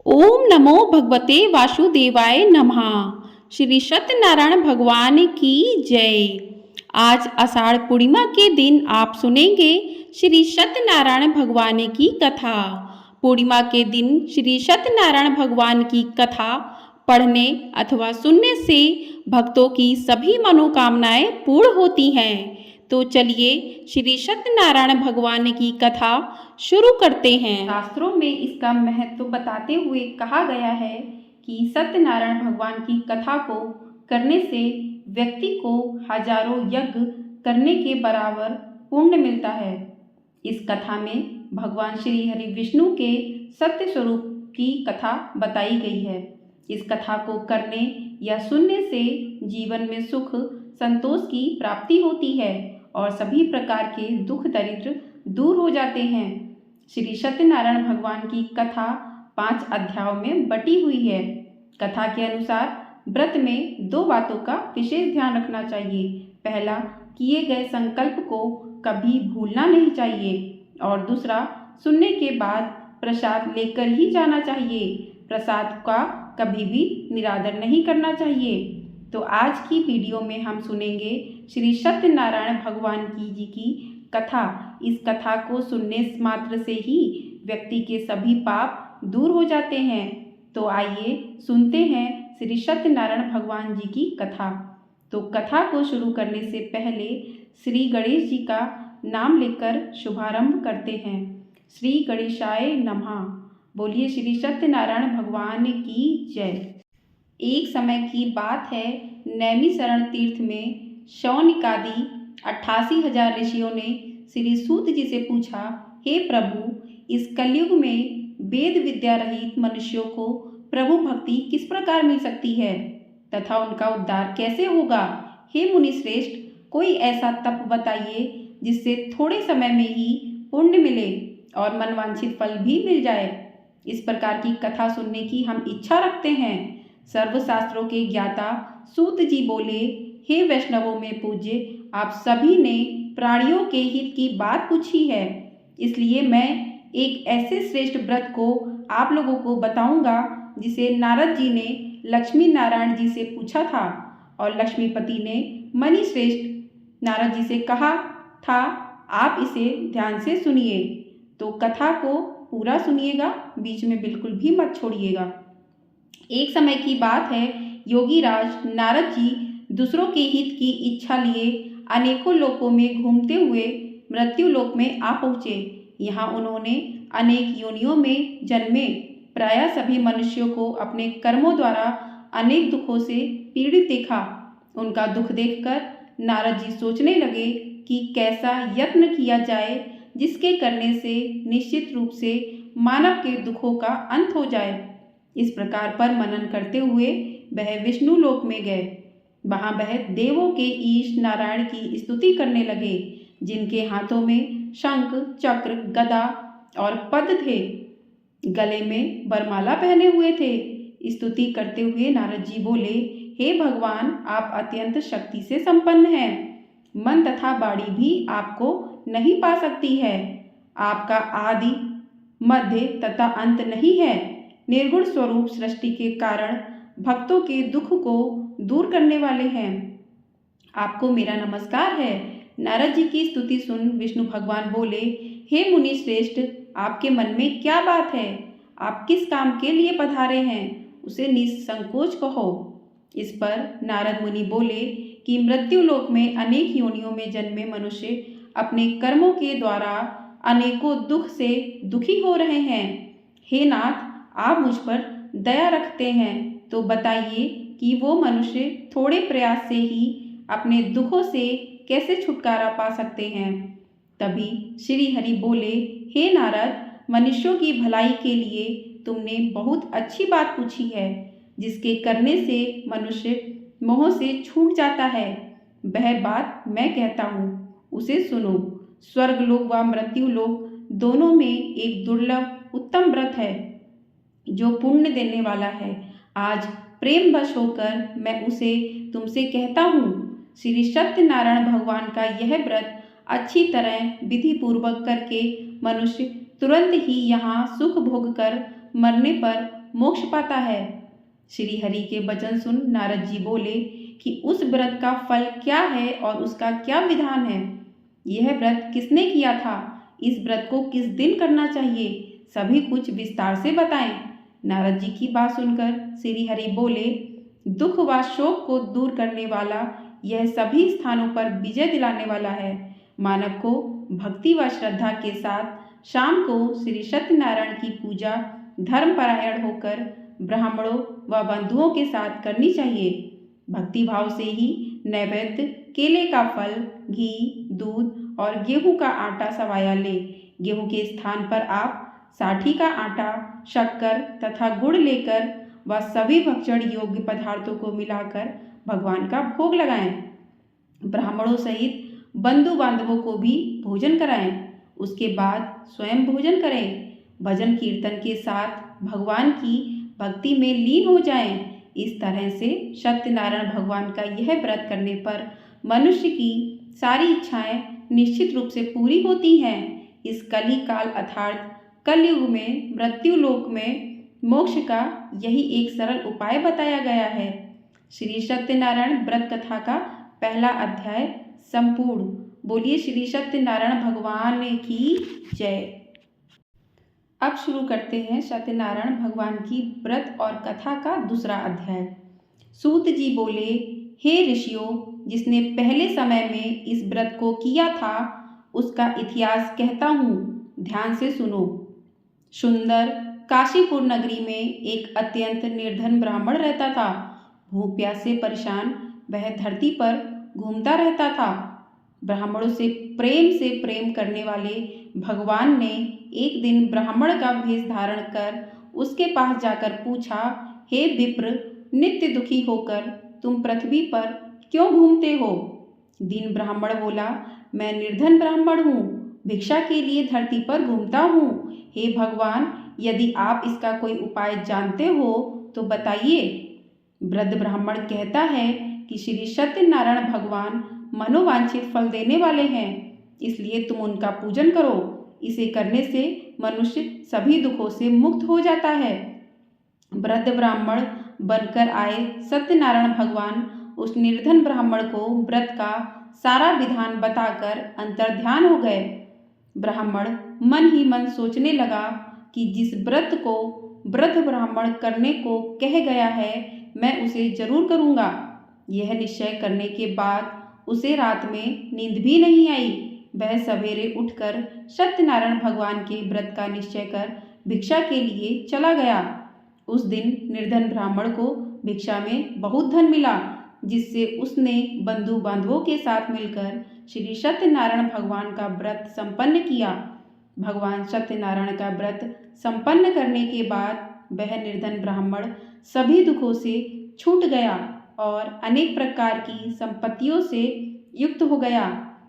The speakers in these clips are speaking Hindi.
ओम नमो भगवते वासुदेवाय नमः। श्री सत्यनारायण भगवान की जय। आज आषाढ़ पूर्णिमा के दिन आप सुनेंगे श्री सत्यनारायण भगवान की कथा। पूर्णिमा के दिन श्री सत्यनारायण भगवान की कथा पढ़ने अथवा सुनने से भक्तों की सभी मनोकामनाएं पूर्ण होती हैं। तो चलिए श्री सत्यनारायण भगवान की कथा शुरू करते हैं। शास्त्रों में इसका महत्व बताते हुए कहा गया है कि सत्यनारायण भगवान की कथा को करने से व्यक्ति को हजारों यज्ञ करने के बराबर पुण्य मिलता है। इस कथा में भगवान श्री हरि विष्णु के सत्य स्वरूप की कथा बताई गई है। इस कथा को करने या सुनने से जीवन में सुख संतोष की प्राप्ति होती है और सभी प्रकार के दुख दरिद्र दूर हो जाते हैं। श्री सत्यनारायण भगवान की कथा 5 अध्यायों में बटी हुई है। कथा के अनुसार व्रत में 2 बातों का विशेष ध्यान रखना चाहिए। पहला, किए गए संकल्प को कभी भूलना नहीं चाहिए और दूसरा, सुनने के बाद प्रसाद लेकर ही जाना चाहिए। प्रसाद का कभी भी निरादर नहीं करना चाहिए। तो आज की वीडियो में हम सुनेंगे श्री सत्यनारायण भगवान की कथा। इस कथा को सुनने मात्र से ही व्यक्ति के सभी पाप दूर हो जाते हैं। तो आइए सुनते हैं श्री सत्यनारायण भगवान जी की कथा। तो कथा को शुरू करने से पहले श्री गणेश जी का नाम लेकर शुभारंभ करते हैं। श्री गणेशाय नमः। बोलिए श्री सत्यनारायण भगवान की जय। एक समय की बात है, नैमिषारण्य तीर्थ में शौनकादि 88,000 ऋषियों ने श्री सूत जी से पूछा, हे प्रभु, इस कलयुग में वेद विद्या रहित मनुष्यों को प्रभु भक्ति किस प्रकार मिल सकती है तथा उनका उद्धार कैसे होगा। हे मुनि श्रेष्ठ, कोई ऐसा तप बताइए जिससे थोड़े समय में ही पुण्य मिले और मनवांछित फल भी मिल जाए। इस प्रकार की कथा सुनने की हम इच्छा रखते हैं। सर्वशास्त्रों के ज्ञाता सूत जी बोले, हे वैष्णवों में पूज्य, आप सभी ने प्राणियों के हित की बात पूछी है, इसलिए मैं एक ऐसे श्रेष्ठ व्रत को आप लोगों को बताऊंगा जिसे नारद जी ने लक्ष्मी नारायण जी से पूछा था और लक्ष्मीपति ने मणि श्रेष्ठ नारद जी से कहा था, आप इसे ध्यान से सुनिए। तो कथा को पूरा सुनिएगा, बीच में बिल्कुल भी मत छोड़िएगा। एक समय की बात है, योगीराज नारद जी दूसरों के हित की इच्छा लिए अनेकों लोकों में घूमते हुए मृत्यु लोक में आ पहुँचे। यहाँ उन्होंने अनेक योनियों में जन्मे प्रायः सभी मनुष्यों को अपने कर्मों द्वारा अनेक दुखों से पीड़ित देखा। उनका दुख देखकर नारद जी सोचने लगे कि कैसा यत्न किया जाए जिसके करने से निश्चित रूप से मानव के दुखों का अंत हो जाए। इस प्रकार पर मनन करते हुए वह विष्णु लोक में गए। वहां वह देवों के ईश नारायण की स्तुति करने लगे, जिनके हाथों में शंख चक्र गदा और पद थे, गले में वरमाला पहने हुए थे। स्तुति करते हुए नारद जी बोले, हे भगवान, आप अत्यंत शक्ति से संपन्न हैं। मन तथा वाणी भी आपको नहीं पा सकती है। आपका आदि मध्य तथा अंत नहीं है। निर्गुण स्वरूप सृष्टि के कारण भक्तों के दुख को दूर करने वाले हैं। आपको मेरा नमस्कार है। नारद जी की स्तुति सुन विष्णु भगवान बोले, हे मुनि श्रेष्ठ, आपके मन में क्या बात है? आप किस काम के लिए पधारे हैं, उसे निसंकोच कहो। इस पर नारद मुनि बोले कि मृत्यु लोक में अनेक योनियों में जन्मे मनुष्य अपने कर्मों के द्वारा अनेकों दुख से दुखी हो रहे हैं। हे नाथ, आप मुझ पर दया रखते हैं तो बताइए कि वो मनुष्य थोड़े प्रयास से ही अपने दुखों से कैसे छुटकारा पा सकते हैं। तभी श्री हरि बोले, हे नारद, मनुष्यों की भलाई के लिए तुमने बहुत अच्छी बात पूछी है। जिसके करने से मनुष्य मोह से छूट जाता है, वह बात मैं कहता हूँ, उसे सुनो। स्वर्गलोक व मृत्यु लोक दोनों में एक दुर्लभ उत्तम व्रत है जो पुण्य देने वाला है। आज प्रेम वश होकर मैं उसे तुमसे कहता हूँ। श्री सत्यनारायण भगवान का यह व्रत अच्छी तरह विधि पूर्वक करके मनुष्य तुरंत ही यहाँ सुख भोग कर मरने पर मोक्ष पाता है। श्री हरि के वचन सुन नारद जी बोले कि उस व्रत का फल क्या है और उसका क्या विधान है। यह व्रत किसने किया था, इस व्रत को किस दिन करना चाहिए, सभी कुछ विस्तार से बताएं। नारद जी की बात सुनकर श्री हरि बोले, दुख व शोक को दूर करने वाला यह सभी स्थानों पर विजय दिलाने वाला है। मानव को भक्ति व श्रद्धा के साथ शाम को श्री सत्यनारायण की पूजा धर्मपरायण होकर ब्राह्मणों व बंधुओं के साथ करनी चाहिए। भक्ति भाव से ही नैवेद्य, केले का फल, घी, दूध और गेहूं का आटा सवाया ले। गेहूं के स्थान पर आप साठी का आटा, शक्कर तथा गुड़ लेकर व सभी भक्षण योग्य पदार्थों को मिलाकर भगवान का भोग लगाएं। ब्राह्मणों सहित बंधु बांधवों को भी भोजन कराएं। उसके बाद स्वयं भोजन करें। भजन कीर्तन के साथ भगवान की भक्ति में लीन हो जाएं। इस तरह से सत्यनारायण भगवान का यह व्रत करने पर मनुष्य की सारी इच्छाएं निश्चित रूप से पूरी होती हैं। इस कली काल अर्थात कलयुग में मृत्यु लोक में मोक्ष का यही एक सरल उपाय बताया गया है। श्री सत्यनारायण व्रत कथा का पहला अध्याय संपूर्ण। बोलिए श्री सत्यनारायण भगवान की जय। अब शुरू करते हैं सत्यनारायण भगवान की व्रत और कथा का दूसरा अध्याय। सूत जी बोले, हे ऋषियों, जिसने पहले समय में इस व्रत को किया था उसका इतिहास कहता हूँ, ध्यान से सुनो। सुंदर काशीपुर नगरी में एक अत्यंत निर्धन ब्राह्मण रहता था। भूख प्यास से परेशान वह धरती पर घूमता रहता था। ब्राह्मणों से प्रेम करने वाले भगवान ने एक दिन ब्राह्मण का वेश धारण कर उसके पास जाकर पूछा, हे विप्र, नित्य दुखी होकर तुम पृथ्वी पर क्यों घूमते हो? दीन ब्राह्मण बोला, मैं निर्धन ब्राह्मण हूँ, भिक्षा के लिए धरती पर घूमता हूँ। हे भगवान, यदि आप इसका कोई उपाय जानते हो तो बताइए। वृद्ध ब्राह्मण कहता है कि श्री सत्यनारायण भगवान मनोवांछित फल देने वाले हैं, इसलिए तुम उनका पूजन करो। इसे करने से मनुष्य सभी दुखों से मुक्त हो जाता है। वृद्ध ब्राह्मण बनकर आए सत्यनारायण भगवान उस निर्धन ब्राह्मण को व्रत का सारा विधान बताकर अंतर्ध्यान हो गए। ब्राह्मण मन ही मन सोचने लगा कि जिस व्रत को वृद्ध ब्राह्मण करने को कह गया है मैं उसे जरूर करूँगा। यह निश्चय करने के बाद उसे रात में नींद भी नहीं आई। वह सवेरे उठकर सत्यनारायण भगवान के व्रत का निश्चय कर भिक्षा के लिए चला गया। उस दिन निर्धन ब्राह्मण को भिक्षा में बहुत धन मिला, जिससे उसने बंधु बांधवों के साथ मिलकर श्री सत्यनारायण भगवान का व्रत संपन्न किया। भगवान सत्यनारायण का व्रत संपन्न करने के बाद वह निर्धन ब्राह्मण सभी दुखों से छूट गया और अनेक प्रकार की संपत्तियों से युक्त हो गया।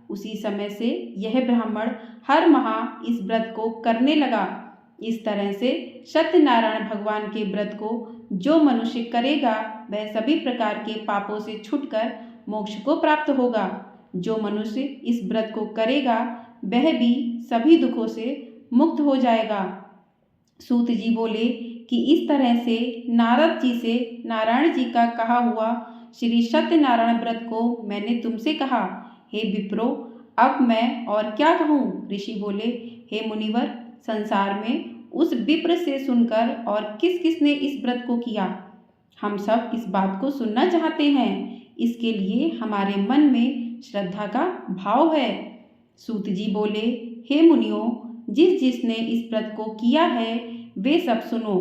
उसी समय से यह ब्राह्मण हर माह इस व्रत को करने लगा। इस तरह से सत्यनारायण भगवान के व्रत को जो मनुष्य करेगा वह सभी प्रकार के पापों से छूटकर मोक्ष को प्राप्त होगा। जो मनुष्य इस व्रत को करेगा वह भी सभी दुखों से मुक्त हो जाएगा। सूत जी बोले कि इस तरह से नारद जी से नारायण जी का कहा हुआ श्री सत्यनारायण व्रत को मैंने तुमसे कहा। हे विप्रो, अब मैं और क्या कहूँ? ऋषि बोले, हे मुनिवर, संसार में उस विप्र से सुनकर और किस किस ने इस व्रत को किया, हम सब इस बात को सुनना चाहते हैं। इसके लिए हमारे मन में श्रद्धा का भाव है। सूत जी बोले, हे मुनियों, जिस जिसने इस व्रत को किया है वे सब सुनो।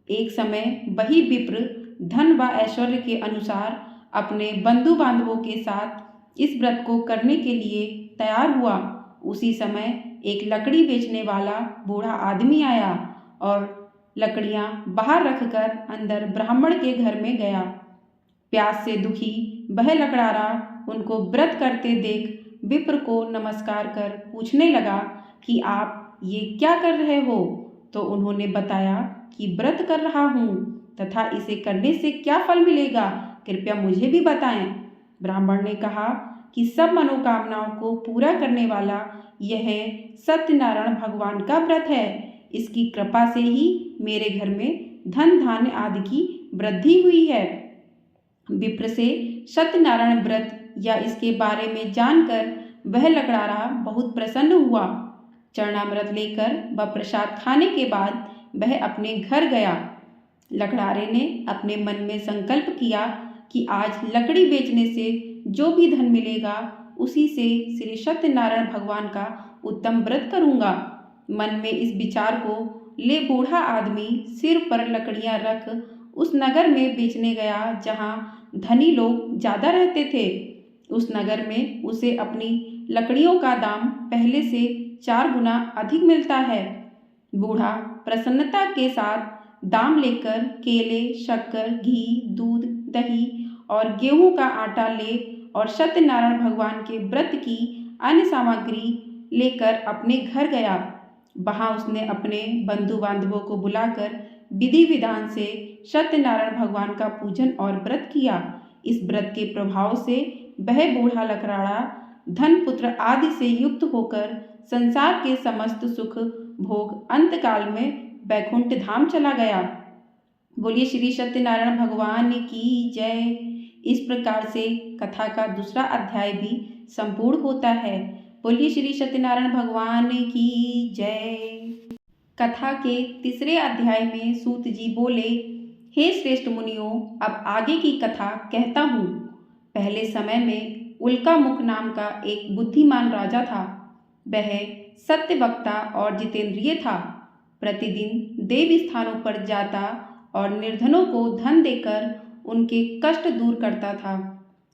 एक समय वही विप्र धन व ऐश्वर्य के अनुसार अपने बंधु बांधवों के साथ इस व्रत को करने के लिए तैयार हुआ। उसी समय एक लकड़ी बेचने वाला बूढ़ा आदमी आया और लकड़ियां बाहर रखकर अंदर ब्राह्मण के घर में गया। प्यास से दुखी वह लकड़ारा उनको व्रत करते देख विप्र को नमस्कार कर पूछने लगा कि आप ये क्या कर रहे हो? तो उन्होंने बताया कि व्रत कर रहा हूँ तथा इसे करने से क्या फल मिलेगा, कृपया मुझे भी बताएं। ब्राह्मण ने कहा कि सब मनोकामनाओं को पूरा करने वाला यह सत्यनारायण भगवान का व्रत है। इसकी कृपा से ही मेरे घर में धन धान्य आदि की वृद्धि हुई है। विप्र से सत्यनारायण व्रत या इसके बारे में जानकर वह लकड़ारा बहुत प्रसन्न हुआ। चरणामृत लेकर वह प्रसाद खाने के बाद वह अपने घर गया। लकड़ारे ने अपने मन में संकल्प किया कि आज लकड़ी बेचने से जो भी धन मिलेगा उसी से श्री सत्यनारायण भगवान का उत्तम व्रत करूंगा। मन में इस विचार को ले बूढ़ा आदमी सिर पर लकड़ियां रख उस नगर में बेचने गया जहां धनी लोग ज्यादा रहते थे। उस नगर में उसे अपनी लकड़ियों का दाम पहले से 4 गुना अधिक मिलता है। बूढ़ा प्रसन्नता के साथ दाम लेकर केले, शक्कर, घी, दूध, दही और गेहूं का आटा ले और सत्यनारायण भगवान के व्रत की अन्य सामग्री लेकर अपने घर गया। वहां उसने अपने बंधु बांधवों को बुलाकर विधि विधान से सत्यनारायण भगवान का पूजन और व्रत किया। इस व्रत के प्रभाव से वह बूढ़ा लकड़ारा धन पुत्र आदि से युक्त होकर संसार के समस्त सुख भोग अंतकाल में वैकुंठ धाम चला गया। बोलिए श्री सत्यनारायण भगवान की जय। इस प्रकार से कथा का दूसरा अध्याय भी संपूर्ण होता है। बोलिए श्री सत्यनारायण भगवान की जय। कथा के तीसरे अध्याय में सूत जी बोले, हे श्रेष्ठ मुनियों, अब आगे की कथा कहता हूँ। पहले समय में उल्कामुख नाम का एक बुद्धिमान राजा था। वह सत्यवक्ता और जितेंद्रिय था। प्रतिदिन देव स्थानों पर जाता और निर्धनों को धन देकर उनके कष्ट दूर करता था।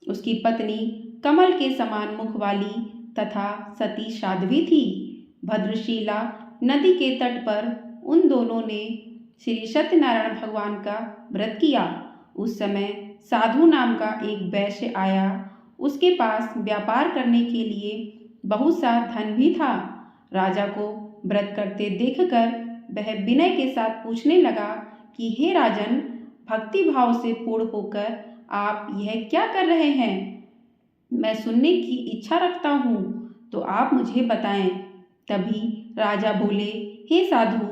उसकी पत्नी कमल के समान मुख वाली तथा सती साध्वी थी। भद्रशिला नदी के तट पर उन दोनों ने श्री सत्यनारायण भगवान का व्रत किया। उस समय साधु नाम का एक वैश्य आया। उसके पास व्यापार करने के लिए बहुत सा धन भी था। राजा को व्रत करते देखकर वह विनय के साथ पूछने लगा कि हे राजन, भक्ति भाव से पूर्ण होकर आप यह क्या कर रहे हैं? मैं सुनने की इच्छा रखता हूँ, तो आप मुझे बताएं। तभी राजा बोले, हे साधु,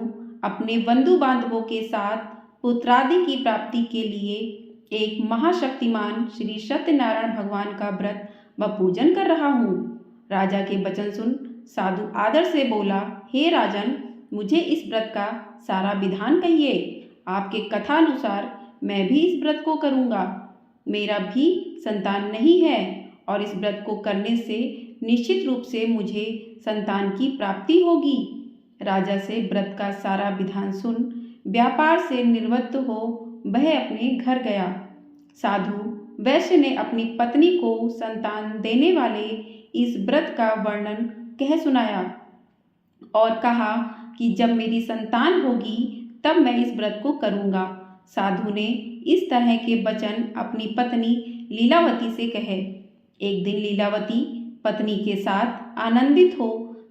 अपने बंधु बांधवों के साथ पुत्रादि की प्राप्ति के लिए एक महाशक्तिमान श्री सत्यनारायण भगवान का व्रत व पूजन कर रहा हूँ। राजा के वचन सुन साधु आदर से बोला, हे राजन, मुझे इस व्रत का सारा विधान कहिए। आपके कथानुसार मैं भी इस व्रत को करूँगा। मेरा भी संतान नहीं है और इस व्रत को करने से निश्चित रूप से मुझे संतान की प्राप्ति होगी। राजा से व्रत का सारा विधान सुन व्यापार से निवृत्त हो वह अपने घर गया। साधु वैश्य ने अपनी पत्नी को संतान देने वाले इस व्रत का वर्णन कह सुनाया और कहा कि जब मेरी संतान होगी तब मैं इस व्रत को करूँगा। साधु ने इस तरह के वचन अपनी पत्नी लीलावती से कहे। एक दिन लीलावती पत्नी के साथ आनंदित हो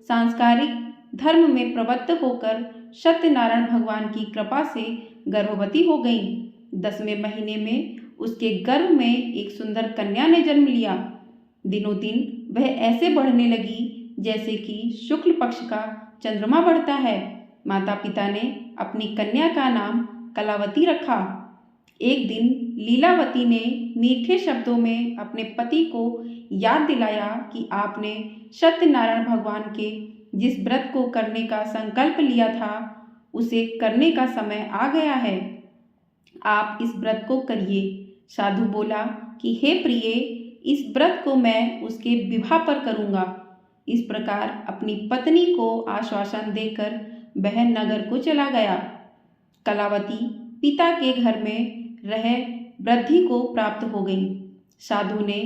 सांस्कारिक धर्म में प्रवृत्त होकर सत्यनारायण भगवान की कृपा से गर्भवती हो गई। 10वें महीने में उसके गर्भ में एक सुंदर कन्या ने जन्म लिया। दिनों दिन वह ऐसे बढ़ने लगी जैसे कि शुक्ल पक्ष का चंद्रमा बढ़ता है। माता पिता ने अपनी कन्या का नाम कलावती रखा। एक दिन लीलावती ने मीठे शब्दों में अपने पति को याद दिलाया कि आपने सत्यनारायण भगवान के जिस व्रत को करने का संकल्प लिया था उसे करने का समय आ गया है। आप इस व्रत को करिए। साधु बोला कि हे प्रिय, इस व्रत को मैं उसके विवाह पर करूँगा। इस प्रकार अपनी पत्नी को आश्वासन देकर वह नगर को चला गया। कलावती पिता के घर में रह वृद्धि को प्राप्त हो गई। साधु ने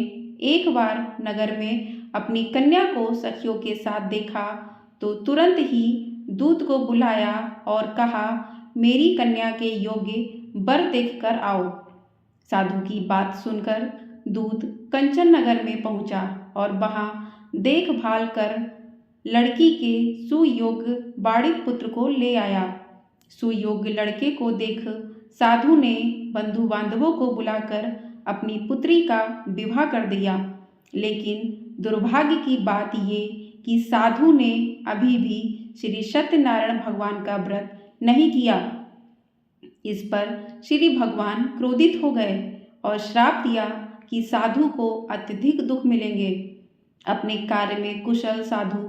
एक बार नगर में अपनी कन्या को सखियों के साथ देखा तो तुरंत ही दूत को बुलाया और कहा, मेरी कन्या के योग्य वर देख कर आओ। साधु की बात सुनकर दूत कंचन नगर में पहुंचा और वहां देखभाल कर लड़की के सुयोग्य बाड़िक पुत्र को ले आया। सुयोग्य लड़के को देख साधु ने बंधु बांधवों को बुलाकर अपनी पुत्री का विवाह कर दिया। लेकिन दुर्भाग्य की बात ये कि साधु ने अभी भी श्री सत्यनारायण भगवान का व्रत नहीं किया। इस पर श्री भगवान क्रोधित हो गए और श्राप दिया कि साधु को अत्यधिक दुख मिलेंगे। अपने कार्य में कुशल साधु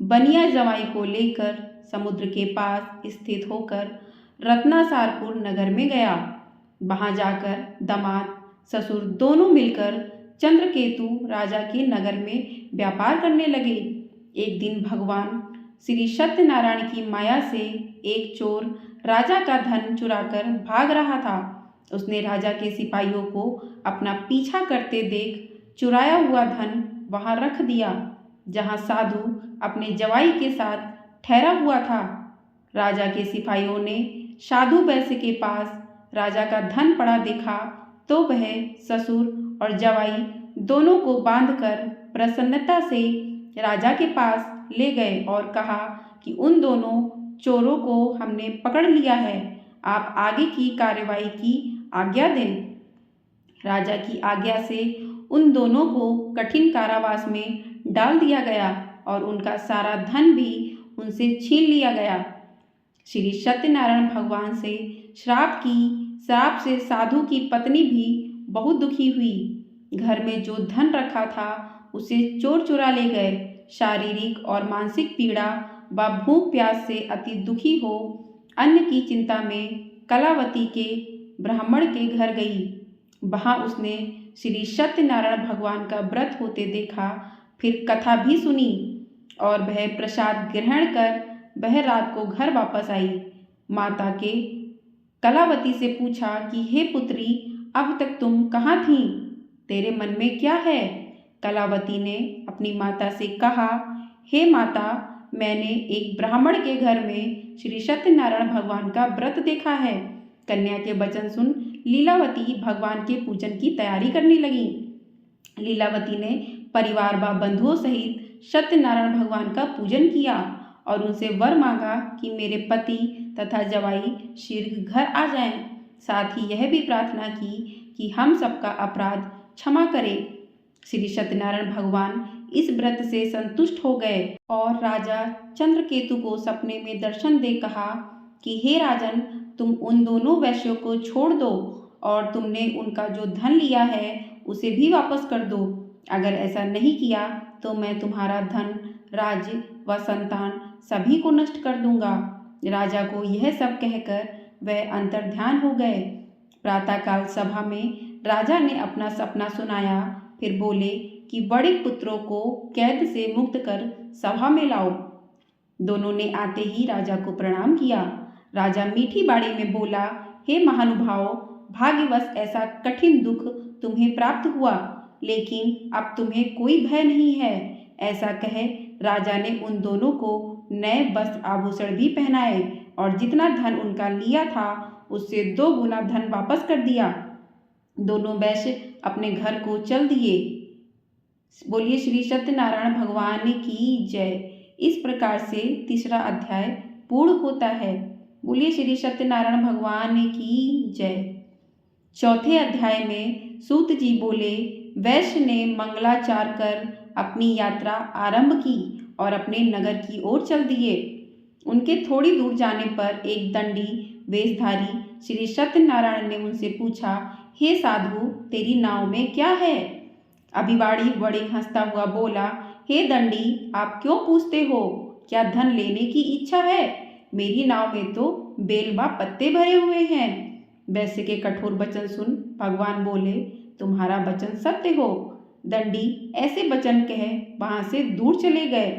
बनिया जवाई को लेकर समुद्र के पास स्थित होकर रत्नासारपुर नगर में गया। वहां जाकर दामाद ससुर दोनों मिलकर चंद्रकेतु राजा के नगर में व्यापार करने लगे। एक दिन भगवान श्री सत्यनारायण की माया से एक चोर राजा का धन चुराकर भाग रहा था। उसने राजा के सिपाहियों को अपना पीछा करते देख चुराया हुआ धन वहां रख दिया जहां साधु अपने जवाई के साथ ठहरा हुआ था। राजा के सिपाहियों ने साधु वैश्य के पास राजा का धन पड़ा देखा तो वह ससुर और जवाई दोनों को बांधकर प्रसन्नता से राजा के पास ले गए और कहा कि उन दोनों चोरों को हमने पकड़ लिया है, आप आगे की कार्यवाही की आज्ञा दें। राजा की आज्ञा से उन दोनों को कठिन कारावास में डाल दिया गया और उनका सारा धन भी उनसे छीन लिया गया। श्री सत्यनारायण भगवान से श्राप से साधु की पत्नी भी बहुत दुखी हुई। घर में जो धन रखा था उसे चोर चुरा ले गए। शारीरिक और मानसिक पीड़ा व भूख प्यास से अति दुखी हो अन्न की चिंता में कलावती के ब्राह्मण के घर गई। वहां उसने श्री सत्यनारायण भगवान का व्रत होते देखा, फिर कथा भी सुनी और वह प्रसाद ग्रहण कर वह रात को घर वापस आई। माता के कलावती से पूछा कि हे पुत्री, अब तक तुम कहाँ थी? तेरे मन में क्या है? कलावती ने अपनी माता से कहा, हे माता, मैंने एक ब्राह्मण के घर में श्री सत्यनारायण भगवान का व्रत देखा है। कन्या के वचन सुन लीलावती भगवान के पूजन की तैयारी करने लगी। लीलावती ने परिवार व बंधुओं सहित सत्यनारायण भगवान का पूजन किया और उनसे वर मांगा कि मेरे पति तथा जवाई शीघ्र घर आ जाएं। साथ ही यह भी प्रार्थना की कि हम सबका अपराध क्षमा करे। श्री सत्यनारायण भगवान इस व्रत से संतुष्ट हो गए और राजा चंद्रकेतु को सपने में दर्शन दे कहा कि हे राजन, तुम उन दोनों वैश्यों को छोड़ दो और तुमने उनका जो धन लिया है उसे भी वापस कर दो। अगर ऐसा नहीं किया तो मैं तुम्हारा धन, राज्य व संतान सभी को नष्ट कर दूंगा। राजा को यह सब कहकर वह अंतर्ध्यान हो गए। प्रातःकाल सभा में राजा ने अपना सपना सुनाया, फिर बोले कि बड़े पुत्रों को कैद से मुक्त कर सभा में लाओ। दोनों ने आते ही राजा को प्रणाम किया। राजा मीठी बाड़ी में बोला, हे महानुभाव, भाग्यवश ऐसा कठिन दुख तुम्हें प्राप्त हुआ, लेकिन अब तुम्हें कोई भय नहीं है। ऐसा कहे राजा ने उन दोनों को नए वस्त्र आभूषण भी पहनाए और जितना धन उनका लिया था उससे 2 गुना धन वापस कर दिया। दोनों वैश्य अपने घर को चल दिए। बोलिए श्री सत्यनारायण भगवान की जय। इस प्रकार से तीसरा अध्याय पूर्ण होता है। बोलिए श्री सत्यनारायण भगवान की जय। चौथे अध्याय में सूत जी बोले, वैश्य ने मंगलाचार कर अपनी यात्रा आरंभ की और अपने नगर की ओर चल दिए। उनके थोड़ी दूर जाने पर एक दंडी वेशधारी श्री सत्यनारायण ने उनसे पूछा, हे साधु, तेरी नाव में क्या है? अभिवाड़ी बड़े हंसता हुआ बोला, हे दंडी, आप क्यों पूछते हो? क्या धन लेने की इच्छा है? मेरी नाव में तो बेल व पत्ते भरे हुए हैं। वैश्य के कठोर वचन सुन भगवान बोले, तुम्हारा वचन सत्य हो। दंडी ऐसे वचन कह वहां से दूर चले गए।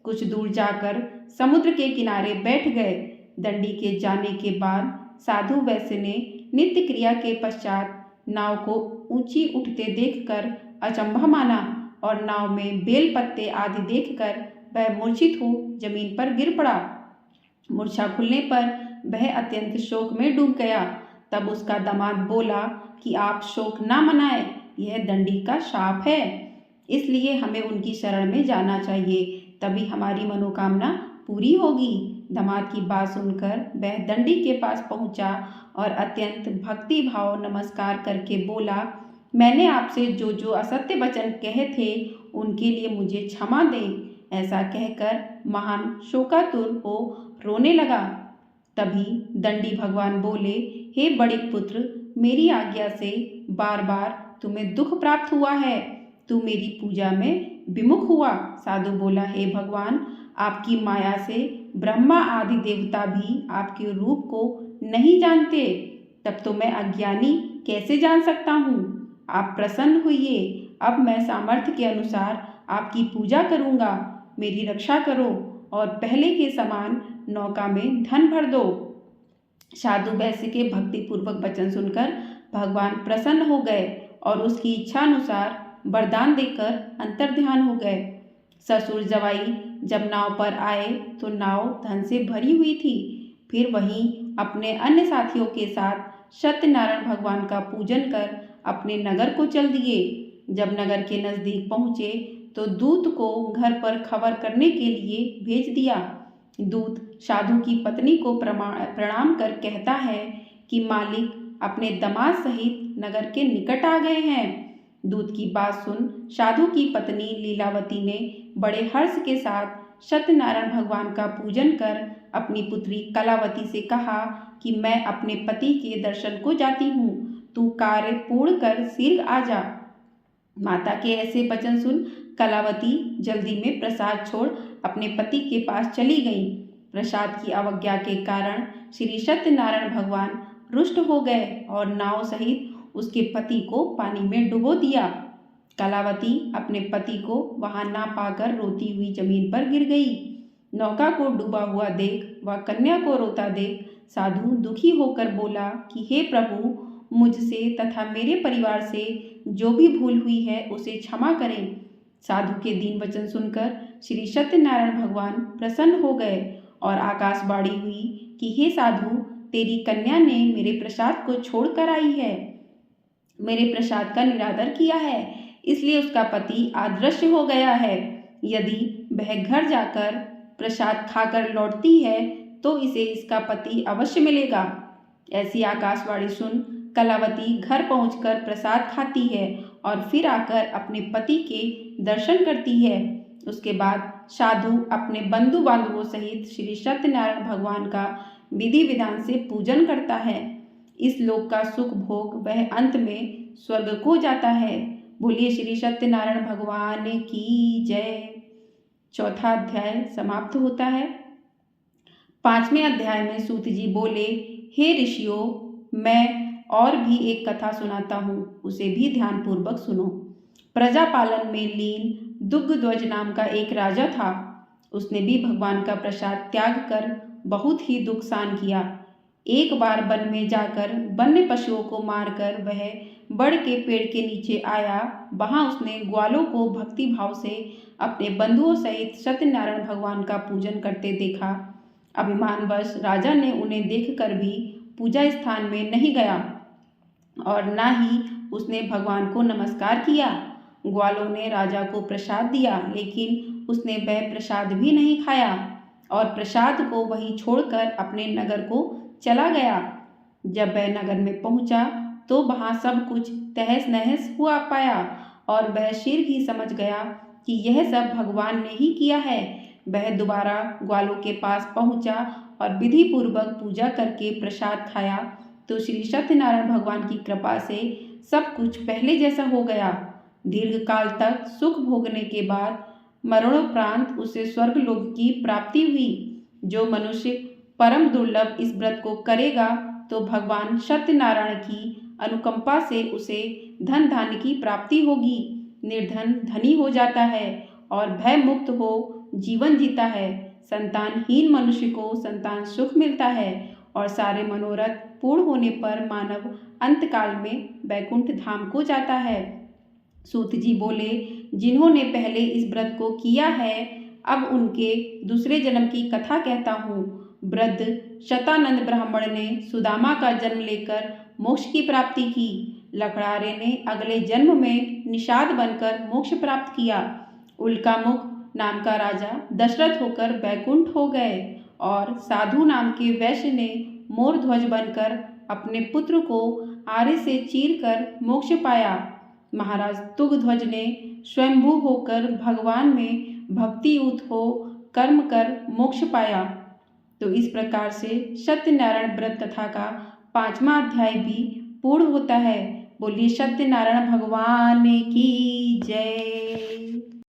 कुछ दूर जाकर समुद्र के किनारे बैठ गए। दंडी के जाने के बाद साधु वैश्य ने नित्य क्रिया के पश्चात नाव को ऊंची उठते देखकर अचंभा माना और नाव में बेल पत्ते आदि देखकर वह मूर्छित हो जमीन पर गिर पड़ा। मूर्छा खुलने पर वह अत्यंत शोक में डूब गया। तब उसका दामाद बोला कि आप शोक ना मनाएं, यह दंडी का शाप है, इसलिए हमें उनकी शरण में जाना चाहिए, तभी हमारी मनोकामना पूरी होगी। दामाद की बात सुनकर वह दंडी के पास पहुंचा और अत्यंत भक्ति भाव नमस्कार करके बोला, मैंने आपसे जो जो असत्य वचन कहे थे उनके लिए मुझे क्षमा दें। ऐसा कहकर महान शोकातुर हो रोने लगा। तभी दंडी भगवान बोले, हे बड़े पुत्र, मेरी आज्ञा से बार बार तुम्हें दुख प्राप्त हुआ है, तू मेरी पूजा में विमुख हुआ। साधु बोला, हे भगवान, आपकी माया से ब्रह्मा आदि देवता भी आपके रूप को नहीं जानते, तब तो मैं अज्ञानी कैसे जान सकता हूँ। आप प्रसन्न होइए, अब मैं सामर्थ्य के अनुसार आपकी पूजा करूँगा। मेरी रक्षा करो और पहले के समान नौका में धन भर दो। साधु वैश्य के भक्तिपूर्वक वचन सुनकर भगवान प्रसन्न हो गए और उसकी इच्छा अनुसार वरदान देकर अंतर्ध्यान हो गए। ससुर जवाई जब नाव पर आए तो नाव धन से भरी हुई थी। फिर वहीं अपने अन्य साथियों के साथ सत्यनारायण भगवान का पूजन कर अपने नगर को चल दिए। जब नगर के नज़दीक पहुँचे तो दूत को घर पर खबर करने के लिए भेज दिया। दूत साधु की पत्नी को प्रणाम कर कहता है कि मालिक अपने दामाद सहित नगर के निकट आ गए हैं। दूत की बात सुन साधु की पत्नी लीलावती ने बड़े हर्ष के साथ सत्यनारायण भगवान का पूजन कर अपनी पुत्री कलावती से कहा कि मैं अपने पति के दर्शन को जाती हूँ, तू कार्य पूर्ण कर शीघ्र आ जा। माता के ऐसे वचन सुन कलावती जल्दी में प्रसाद छोड़ अपने पति के पास चली गई। प्रसाद की अवज्ञा के कारण श्री सत्यनारायण भगवान रुष्ट हो गए और नाव सहित उसके पति को पानी में डुबो दिया। कलावती अपने पति को वहां ना पाकर रोती हुई जमीन पर गिर गई। नौका को डूबा हुआ देख वह कन्या को रोता देख साधु दुखी होकर बोला कि हे प्रभु, मुझसे तथा मेरे परिवार से जो भी भूल हुई है उसे क्षमा करें। साधु के दीन वचन सुनकर श्री सत्यनारायण भगवान प्रसन्न हो गए और आकाशवाणी हुई कि हे साधु, तेरी कन्या ने मेरे प्रसाद को छोड़कर आई है, मेरे प्रसाद का निरादर किया है, इसलिए उसका पति अदृश्य हो गया है। यदि वह घर जाकर प्रसाद खाकर लौटती है तो इसे इसका पति अवश्य मिलेगा। ऐसी आकाशवाणी सुन कलावती घर पहुंचकर प्रसाद खाती है और फिर आकर अपने पति के दर्शन करती है। उसके बाद साधु अपने बंधु बांधवों सहित श्री सत्यनारायण भगवान का विधि विधान से पूजन करता है। इस लोक का सुख भोग वह अंत में स्वर्ग को जाता है। बोलिए श्री सत्यनारायण भगवान की जय। चौथा अध्याय समाप्त होता है। 5वें अध्याय में सूत जी बोले, हे ऋषियों, मैं और भी एक कथा सुनाता हूँ, उसे भी ध्यानपूर्वक सुनो। प्रजापालन में लीन दुग्धध्वज नाम का एक राजा था। उसने भी भगवान का प्रसाद त्याग कर बहुत ही दुख सहन किया। एक बार वन में जाकर वन्य पशुओं को मारकर वह बड़ के पेड़ के नीचे आया। वहां उसने ग्वालों को भक्ति भाव से अपने बंधुओं सहित सत्यनारायण भगवान का पूजन करते देखा। अभिमानवश राजा ने उन्हें देखकर भी पूजा स्थान में नहीं गया और न ही उसने भगवान को नमस्कार किया। ग्वालों ने राजा को प्रसाद दिया, लेकिन उसने वह प्रसाद भी नहीं खाया और प्रसाद को वहीं छोड़कर अपने नगर को चला गया। जब वह नगर में पहुंचा तो वहां सब कुछ तहस नहस हुआ पाया और वह शीघ्र ही समझ गया कि यह सब भगवान ने ही किया है। वह दोबारा ग्वालों के पास पहुंचा और विधि पूर्वक पूजा करके प्रसाद खाया तो श्री सत्यनारायण भगवान की कृपा से सब कुछ पहले जैसा हो गया। दीर्घ काल तक सुख भोगने के बाद मरणोपरांत उसे स्वर्गलोक की प्राप्ति हुई। जो मनुष्य परम दुर्लभ इस व्रत को करेगा तो भगवान सत्यनारायण की अनुकंपा से उसे धन धान्य की प्राप्ति होगी। निर्धन धनी हो जाता है और भय मुक्त हो जीवन जीता है। संतानहीन मनुष्य को संतान सुख मिलता है और सारे मनोरथ पूर्ण होने पर मानव अंतकाल में वैकुंठ धाम को जाता है। सूत जी बोले, जिन्होंने पहले इस व्रत को किया है, अब उनके दूसरे जन्म की कथा कहता हूँ। वृद्ध शतानंद ब्राह्मण ने सुदामा का जन्म लेकर मोक्ष की प्राप्ति की। लकड़ारे ने अगले जन्म में निषाद बनकर मोक्ष प्राप्त किया। उल्कामुख नाम का राजा दशरथ होकर वैकुंठ हो गए और साधु नाम के वैश्य ने मोर ध्वज बनकर अपने पुत्र को आरे से चीर कर मोक्ष पाया। महाराज तुगध्वज ने स्वयंभू होकर भगवान में भक्तियुत हो कर्म कर मोक्ष पाया। तो इस प्रकार से सत्यनारायण व्रत कथा का 5वां अध्याय भी पूर्ण होता है। बोलिए सत्यनारायण भगवान की